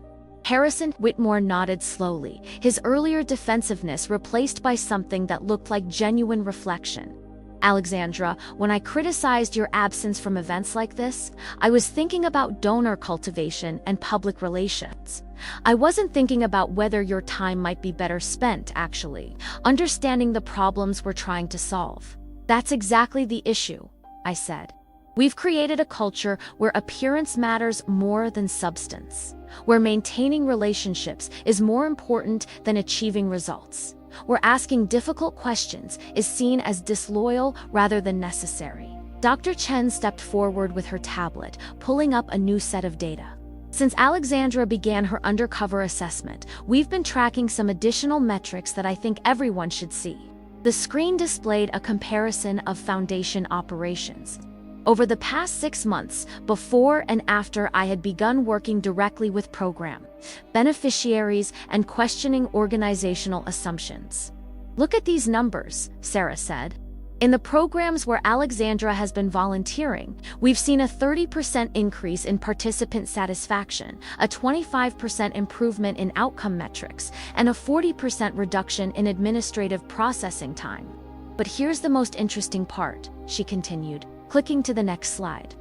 Harrison Whitmore nodded slowly, his earlier defensiveness replaced by something that looked like genuine reflection. "Alexandra, when I criticized your absence from events like this, I was thinking about donor cultivation and public relations. I wasn't thinking about whether your time might be better spent, actually, understanding the problems we're trying to solve." "That's exactly the issue," I said. "We've created a culture where appearance matters more than substance, where maintaining relationships is more important than achieving results, where asking difficult questions is seen as disloyal rather than necessary." Dr. Chen stepped forward with her tablet, pulling up a new set of data. "Since Alexandra began her undercover assessment, we've been tracking some additional metrics that I think everyone should see." The screen displayed a comparison of foundation operations. Over the past 6 months, before and after I had begun working directly with program beneficiaries and questioning organizational assumptions. "Look at these numbers," Sarah said. "In the programs where Alexandra has been volunteering, we've seen a 30% increase in participant satisfaction, a 25% improvement in outcome metrics, and a 40% reduction in administrative processing time. But here's the most interesting part," she continued, clicking to the next slide.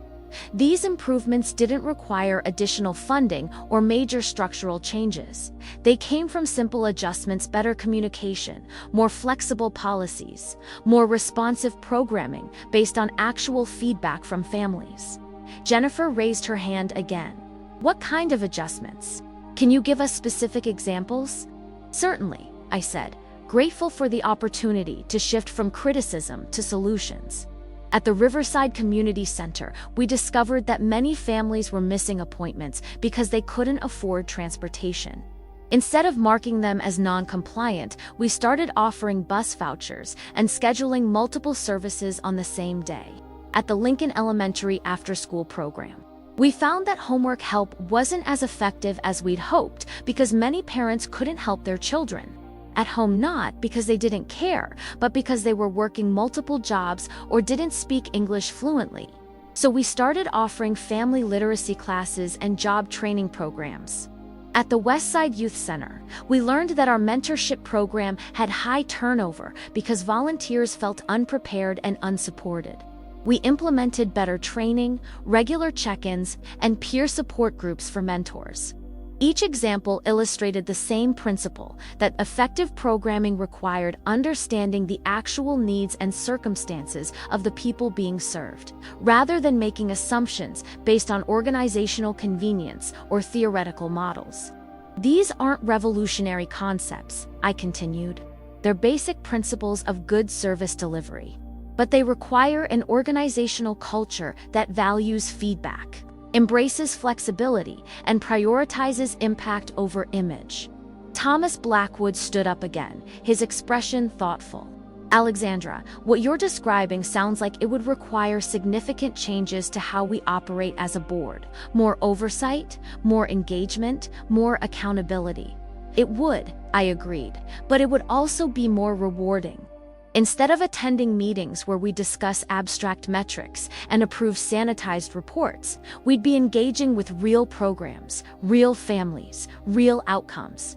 "These improvements didn't require additional funding or major structural changes. They came from simple adjustments, better communication, more flexible policies, more responsive programming based on actual feedback from families." Jennifer raised her hand again. "What kind of adjustments? Can you give us specific examples?" "Certainly," I said, grateful for the opportunity to shift from criticism to solutions. At the Riverside Community Center, we discovered that many families were missing appointments because they couldn't afford transportation. Instead of marking them as non-compliant, we started offering bus vouchers and scheduling multiple services on the same day. At the Lincoln Elementary after-school program, we found that homework help wasn't as effective as we'd hoped because many parents couldn't help their children. At home, not because they didn't care, but because they were working multiple jobs or didn't speak English fluently. So we started offering family literacy classes and job training programs. At the Westside Youth Center, we learned that our mentorship program had high turnover because volunteers felt unprepared and unsupported. We implemented better training, regular check-ins, and peer support groups for mentors. Each example illustrated the same principle, that effective programming required understanding the actual needs and circumstances of the people being served, rather than making assumptions based on organizational convenience or theoretical models. "These aren't revolutionary concepts," I continued. "They're basic principles of good service delivery. But they require an organizational culture that values feedback, embraces flexibility, and prioritizes impact over image." Thomas Blackwood stood up again, his expression thoughtful. Alexandra, what you're describing sounds like it would require significant changes to how we operate as a board. More oversight, more engagement, more accountability. It would, I agreed, but it would also be more rewarding. Instead of attending meetings where we discuss abstract metrics and approve sanitized reports, we'd be engaging with real programs, real families, real outcomes.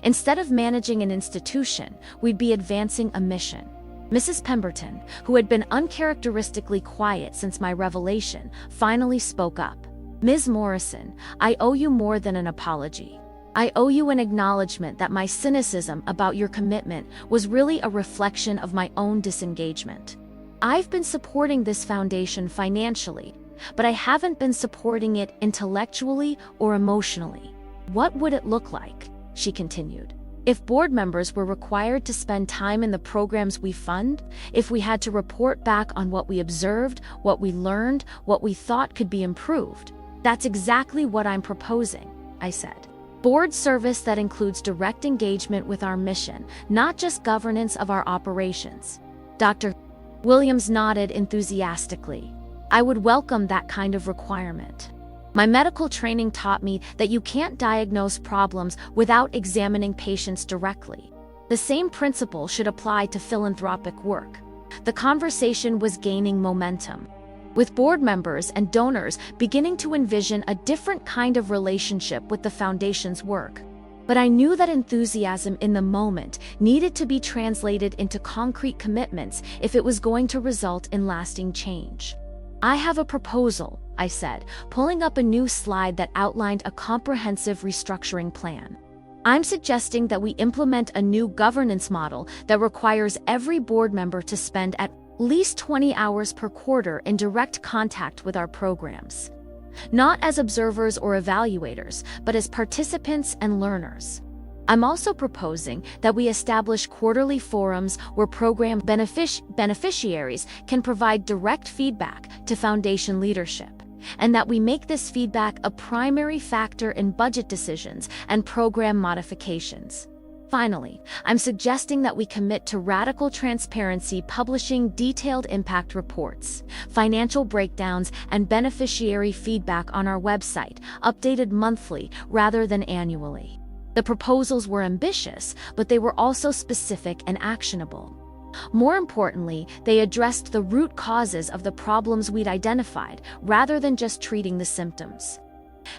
Instead of managing an institution, we'd be advancing a mission. Mrs. Pemberton, who had been uncharacteristically quiet since my revelation, finally spoke up. Ms. Morrison, I owe you more than an apology. I owe you an acknowledgement that my cynicism about your commitment was really a reflection of my own disengagement. I've been supporting this foundation financially, but I haven't been supporting it intellectually or emotionally. What would it look like, she continued, if board members were required to spend time in the programs we fund, if we had to report back on what we observed, what we learned, what we thought could be improved? That's exactly what I'm proposing, I said. Board service that includes direct engagement with our mission, not just governance of our operations. Dr. Williams nodded enthusiastically. I would welcome that kind of requirement. My medical training taught me that you can't diagnose problems without examining patients directly. The same principle should apply to philanthropic work. The conversation was gaining momentum, with board members and donors beginning to envision a different kind of relationship with the foundation's work. But I knew that enthusiasm in the moment needed to be translated into concrete commitments if it was going to result in lasting change. I have a proposal, I said, pulling up a new slide that outlined a comprehensive restructuring plan. I'm suggesting that we implement a new governance model that requires every board member to spend at least 20 hours per quarter in direct contact with our programs. Not as observers or evaluators, but as participants and learners. I'm also proposing that we establish quarterly forums where program beneficiaries can provide direct feedback to foundation leadership, and that we make this feedback a primary factor in budget decisions and program modifications. Finally, I'm suggesting that we commit to radical transparency, publishing detailed impact reports, financial breakdowns, and beneficiary feedback on our website, updated monthly rather than annually. The proposals were ambitious, but they were also specific and actionable. More importantly, they addressed the root causes of the problems we'd identified, rather than just treating the symptoms.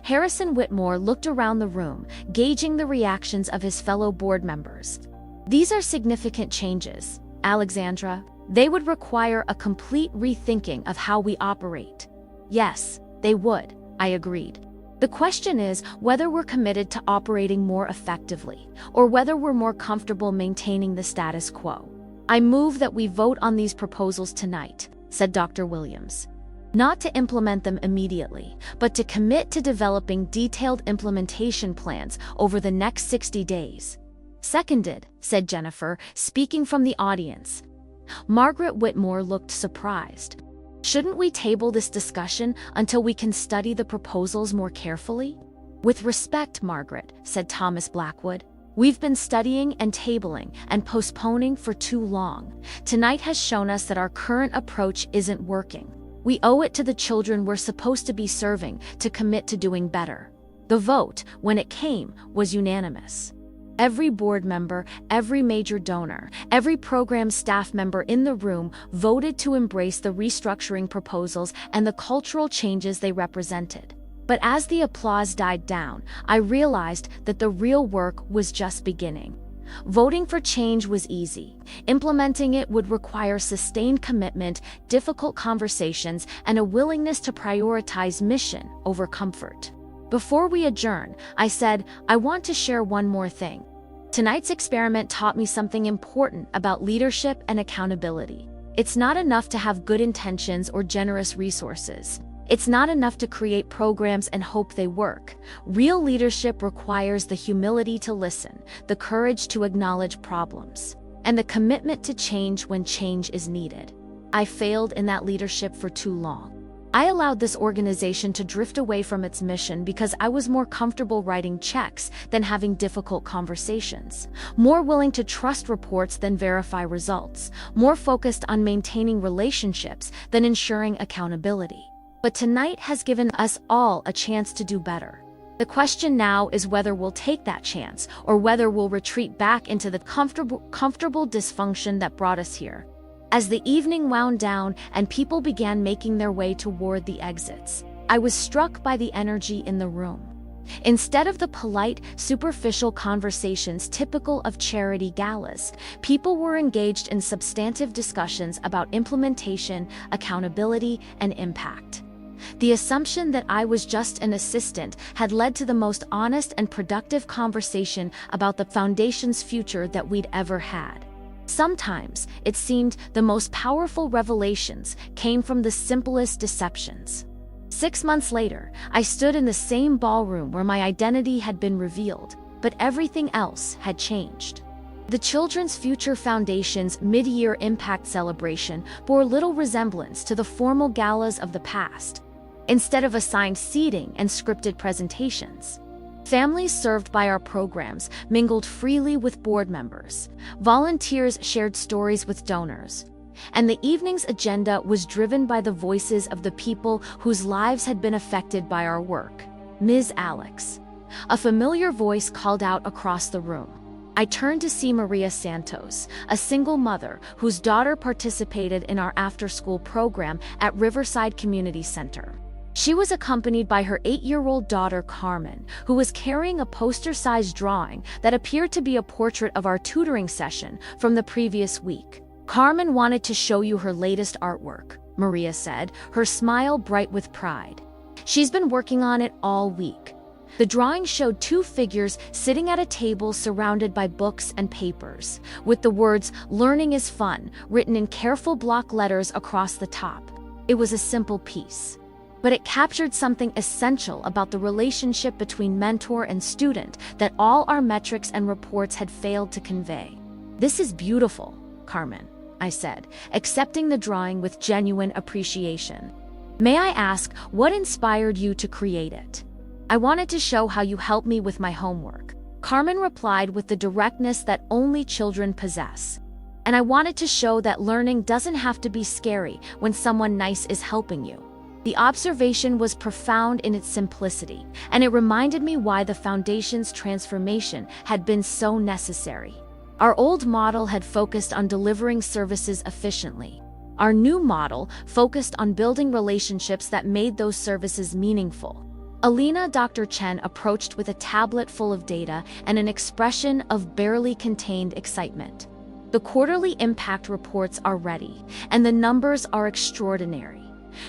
Harrison Whitmore looked around the room, gauging the reactions of his fellow board members. These are significant changes, Alexandra. They would require a complete rethinking of how we operate. Yes, they would, I agreed. The question is whether we're committed to operating more effectively, or whether we're more comfortable maintaining the status quo. I move that we vote on these proposals tonight, said Dr. Williams. Not to implement them immediately, but to commit to developing detailed implementation plans over the next 60 days. Seconded, said Jennifer, speaking from the audience. Margaret Whitmore looked surprised. Shouldn't we table this discussion until we can study the proposals more carefully? With respect, Margaret, said Thomas Blackwood. We've been studying and tabling and postponing for too long. Tonight has shown us that our current approach isn't working. We owe it to the children we're supposed to be serving to commit to doing better. The vote, when it came, was unanimous. Every board member, every major donor, every program staff member in the room voted to embrace the restructuring proposals and the cultural changes they represented. But as the applause died down, I realized that the real work was just beginning. Voting for change was easy. Implementing it would require sustained commitment, difficult conversations, and a willingness to prioritize mission over comfort. Before we adjourn, I said, I want to share one more thing. Tonight's experiment taught me something important about leadership and accountability. It's not enough to have good intentions or generous resources. It's not enough to create programs and hope they work. Real leadership requires the humility to listen, the courage to acknowledge problems, and the commitment to change when change is needed. I failed in that leadership for too long. I allowed this organization to drift away from its mission because I was more comfortable writing checks than having difficult conversations, more willing to trust reports than verify results, more focused on maintaining relationships than ensuring accountability. But tonight has given us all a chance to do better. The question now is whether we'll take that chance or whether we'll retreat back into the comfortable dysfunction that brought us here. As the evening wound down and people began making their way toward the exits, I was struck by the energy in the room. Instead of the polite, superficial conversations typical of charity galas, people were engaged in substantive discussions about implementation, accountability, and impact. The assumption that I was just an assistant had led to the most honest and productive conversation about the foundation's future that we'd ever had. Sometimes, it seemed, the most powerful revelations came from the simplest deceptions. 6 months later, I stood in the same ballroom where my identity had been revealed, but everything else had changed. The Children's Future Foundation's mid-year impact celebration bore little resemblance to the formal galas of the past. Instead of assigned seating and scripted presentations, families served by our programs mingled freely with board members, volunteers shared stories with donors, and the evening's agenda was driven by the voices of the people whose lives had been affected by our work. Ms. Alex. A familiar voice called out across the room. I turned to see Maria Santos, a single mother whose daughter participated in our after-school program at Riverside Community Center. She was accompanied by her 8-year-old daughter Carmen, who was carrying a poster-sized drawing that appeared to be a portrait of our tutoring session from the previous week. Carmen wanted to show you her latest artwork, Maria said, her smile bright with pride. She's been working on it all week. The drawing showed 2 figures sitting at a table surrounded by books and papers, with the words "Learning is fun" written in careful block letters across the top. It was a simple piece, but it captured something essential about the relationship between mentor and student that all our metrics and reports had failed to convey. "This is beautiful, Carmen," I said, accepting the drawing with genuine appreciation. "May I ask what inspired you to create it?" "I wanted to show how you helped me with my homework," Carmen replied with the directness that only children possess. "And I wanted to show that learning doesn't have to be scary when someone nice is helping you." The observation was profound in its simplicity, and it reminded me why the Foundation's transformation had been so necessary. Our old model had focused on delivering services efficiently. Our new model focused on building relationships that made those services meaningful. Alina Dr. Chen approached with a tablet full of data and an expression of barely contained excitement. "The quarterly impact reports are ready, and the numbers are extraordinary."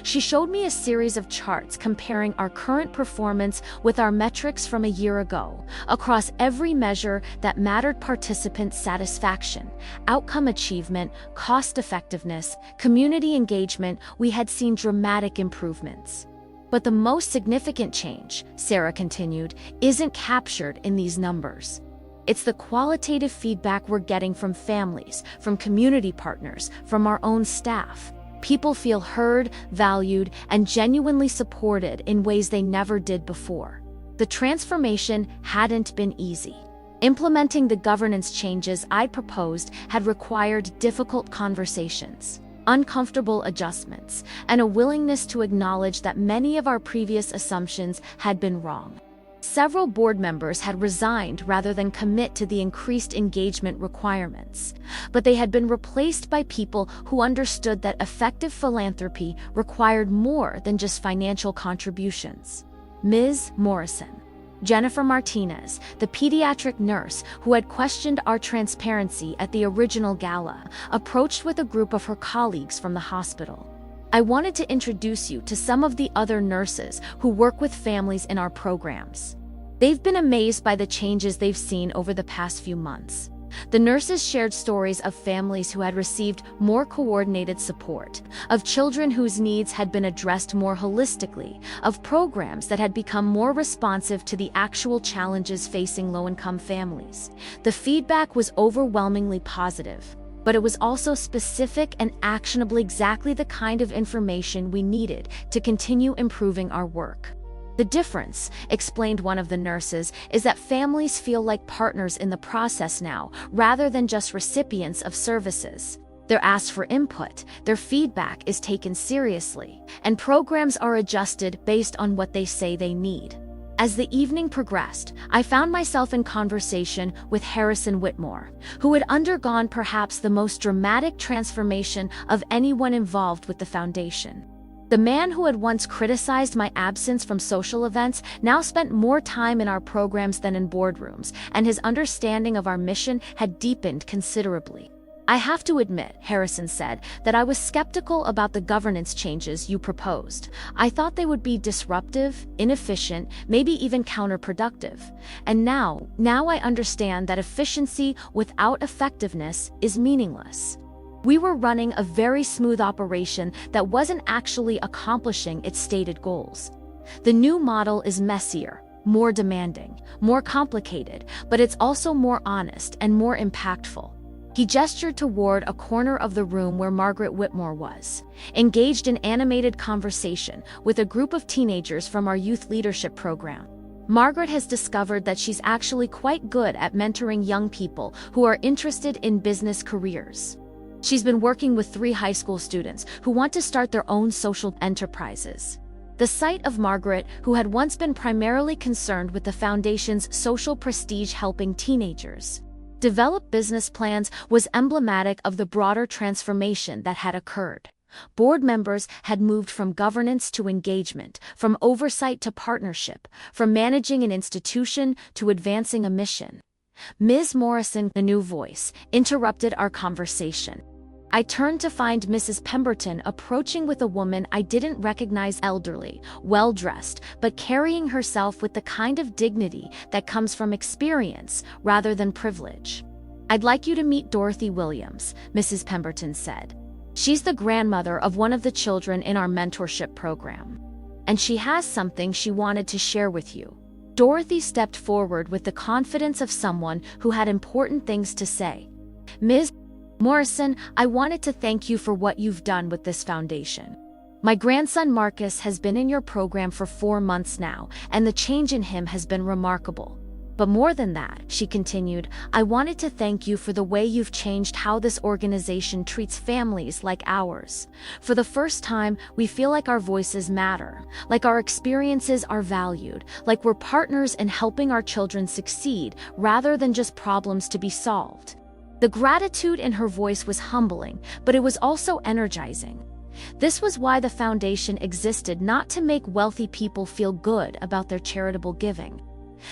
She showed me a series of charts comparing our current performance with our metrics from a year ago, across every measure that mattered: participant satisfaction, outcome achievement, cost effectiveness, community engagement. We had seen dramatic improvements. But the most significant change, Sarah continued, isn't captured in these numbers. It's the qualitative feedback we're getting from families, from community partners, from our own staff. People feel heard, valued, and genuinely supported in ways they never did before. The transformation hadn't been easy. Implementing the governance changes I'd proposed had required difficult conversations, uncomfortable adjustments, and a willingness to acknowledge that many of our previous assumptions had been wrong. Several board members had resigned rather than commit to the increased engagement requirements, but they had been replaced by people who understood that effective philanthropy required more than just financial contributions. Ms. Morrison. Jennifer Martinez, the pediatric nurse who had questioned our transparency at the original gala, approached with a group of her colleagues from the hospital. "I wanted to introduce you to some of the other nurses who work with families in our programs. They've been amazed by the changes they've seen over the past few months." The nurses shared stories of families who had received more coordinated support, of children whose needs had been addressed more holistically, of programs that had become more responsive to the actual challenges facing low-income families. The feedback was overwhelmingly positive. but it was also specific and actionable, exactly the kind of information we needed to continue improving our work. The difference, explained one of the nurses, is that families feel like partners in the process now, rather than just recipients of services. They're asked for input, their feedback is taken seriously, and programs are adjusted based on what they say they need. As the evening progressed, I found myself in conversation with Harrison Whitmore, who had undergone perhaps the most dramatic transformation of anyone involved with the foundation. The man who had once criticized my absence from social events now spent more time in our programs than in boardrooms, and his understanding of our mission had deepened considerably. "I have to admit," Harrison said, "that I was skeptical about the governance changes you proposed. I thought they would be disruptive, inefficient, maybe even counterproductive. And now I understand that efficiency without effectiveness is meaningless." We were running a very smooth operation that wasn't actually accomplishing its stated goals. The new model is messier, more demanding, more complicated, but it's also more honest and more impactful. He gestured toward a corner of the room where Margaret Whitmore was, engaged in animated conversation with a group of teenagers from our youth leadership program. Margaret has discovered that she's actually quite good at mentoring young people who are interested in business careers. She's been working with 3 high school students who want to start their own social enterprises. The sight of Margaret, who had once been primarily concerned with the foundation's social prestige helping teenagers develop business plans, was emblematic of the broader transformation that had occurred. Board members had moved from governance to engagement, from oversight to partnership, from managing an institution to advancing a mission. Ms. Morrison, the new voice, interrupted our conversation. I turned to find Mrs. Pemberton approaching with a woman I didn't recognize, elderly, well-dressed, but carrying herself with the kind of dignity that comes from experience rather than privilege. "I'd like you to meet Dorothy Williams," Mrs. Pemberton said. "She's the grandmother of one of the children in our mentorship program. And she has something she wanted to share with you." Dorothy stepped forward with the confidence of someone who had important things to say. "Ms. Morrison, I wanted to thank you for what you've done with this foundation. My grandson Marcus has been in your program for 4 months now, and the change in him has been remarkable. But more than that," she continued, "I wanted to thank you for the way you've changed how this organization treats families like ours. For the first time, we feel like our voices matter, like our experiences are valued, like we're partners in helping our children succeed rather than just problems to be solved." The gratitude in her voice was humbling, but it was also energizing. This was why the foundation existed, not to make wealthy people feel good about their charitable giving,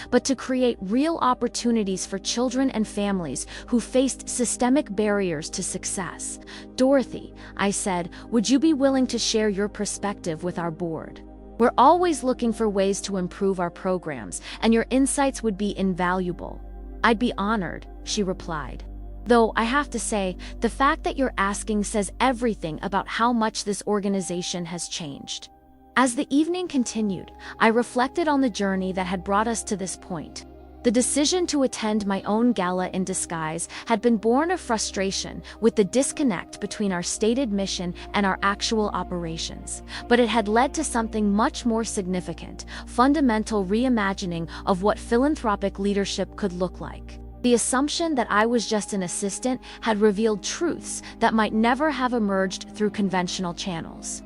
but to create real opportunities for children and families who faced systemic barriers to success. "Dorothy," I said, "would you be willing to share your perspective with our board? We're always looking for ways to improve our programs, and your insights would be invaluable." "I'd be honored," she replied. "Though I have to say, the fact that you're asking says everything about how much this organization has changed." As the evening continued, I reflected on the journey that had brought us to this point. The decision to attend my own gala in disguise had been born of frustration with the disconnect between our stated mission and our actual operations. But it had led to something much more significant: fundamental reimagining of what philanthropic leadership could look like. The assumption that I was just an assistant had revealed truths that might never have emerged through conventional channels.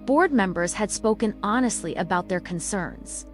Board members had spoken honestly about their concerns.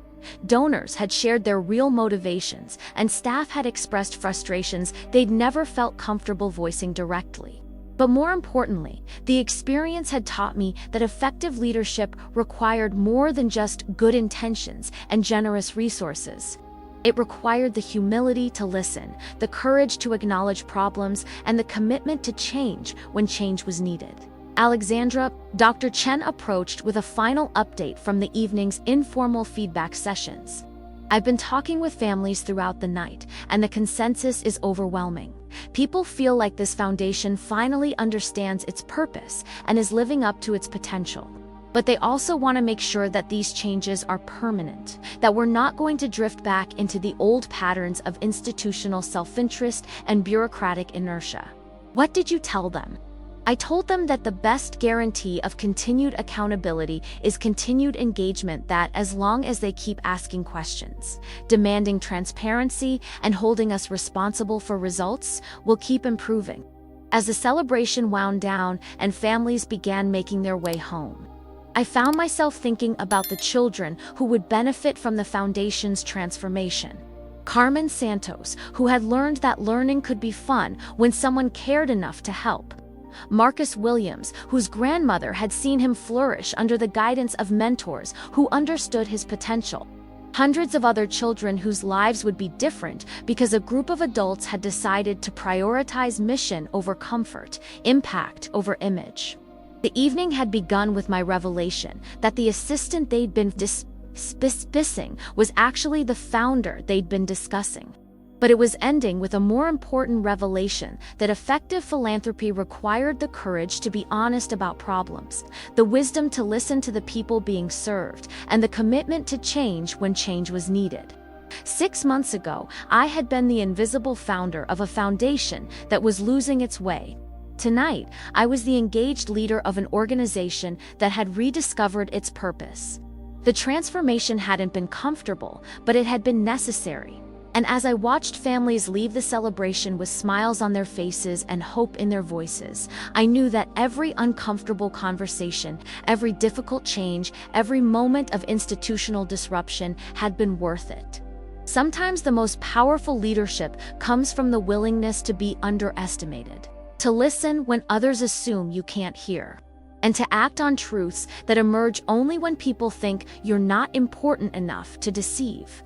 Donors had shared their real motivations, and staff had expressed frustrations they'd never felt comfortable voicing directly. But more importantly, the experience had taught me that effective leadership required more than just good intentions and generous resources. It required the humility to listen, the courage to acknowledge problems, and the commitment to change when change was needed. "Alexandra," Dr. Chen approached with a final update from the evening's informal feedback sessions. "I've been talking with families throughout the night, and the consensus is overwhelming. People feel like this foundation finally understands its purpose and is living up to its potential. But they also want to make sure that these changes are permanent, that we're not going to drift back into the old patterns of institutional self-interest and bureaucratic inertia." What did you tell them? I told them that the best guarantee of continued accountability is continued engagement, that as long as they keep asking questions, demanding transparency, and holding us responsible for results, we'll keep improving. As the celebration wound down and families began making their way home, I found myself thinking about the children who would benefit from the foundation's transformation. Carmen Santos, who had learned that learning could be fun when someone cared enough to help. Marcus Williams, whose grandmother had seen him flourish under the guidance of mentors who understood his potential. Hundreds of other children whose lives would be different because a group of adults had decided to prioritize mission over comfort, impact over image. The evening had begun with my revelation that the assistant they'd been dismissing was actually the founder they'd been discussing. But it was ending with a more important revelation: that effective philanthropy required the courage to be honest about problems, the wisdom to listen to the people being served, and the commitment to change when change was needed. 6 months ago, I had been the invisible founder of a foundation that was losing its way. Tonight, I was the engaged leader of an organization that had rediscovered its purpose. The transformation hadn't been comfortable, but it had been necessary. And as I watched families leave the celebration with smiles on their faces and hope in their voices, I knew that every uncomfortable conversation, every difficult change, every moment of institutional disruption had been worth it. Sometimes the most powerful leadership comes from the willingness to be underestimated, to listen when others assume you can't hear, and to act on truths that emerge only when people think you're not important enough to deceive.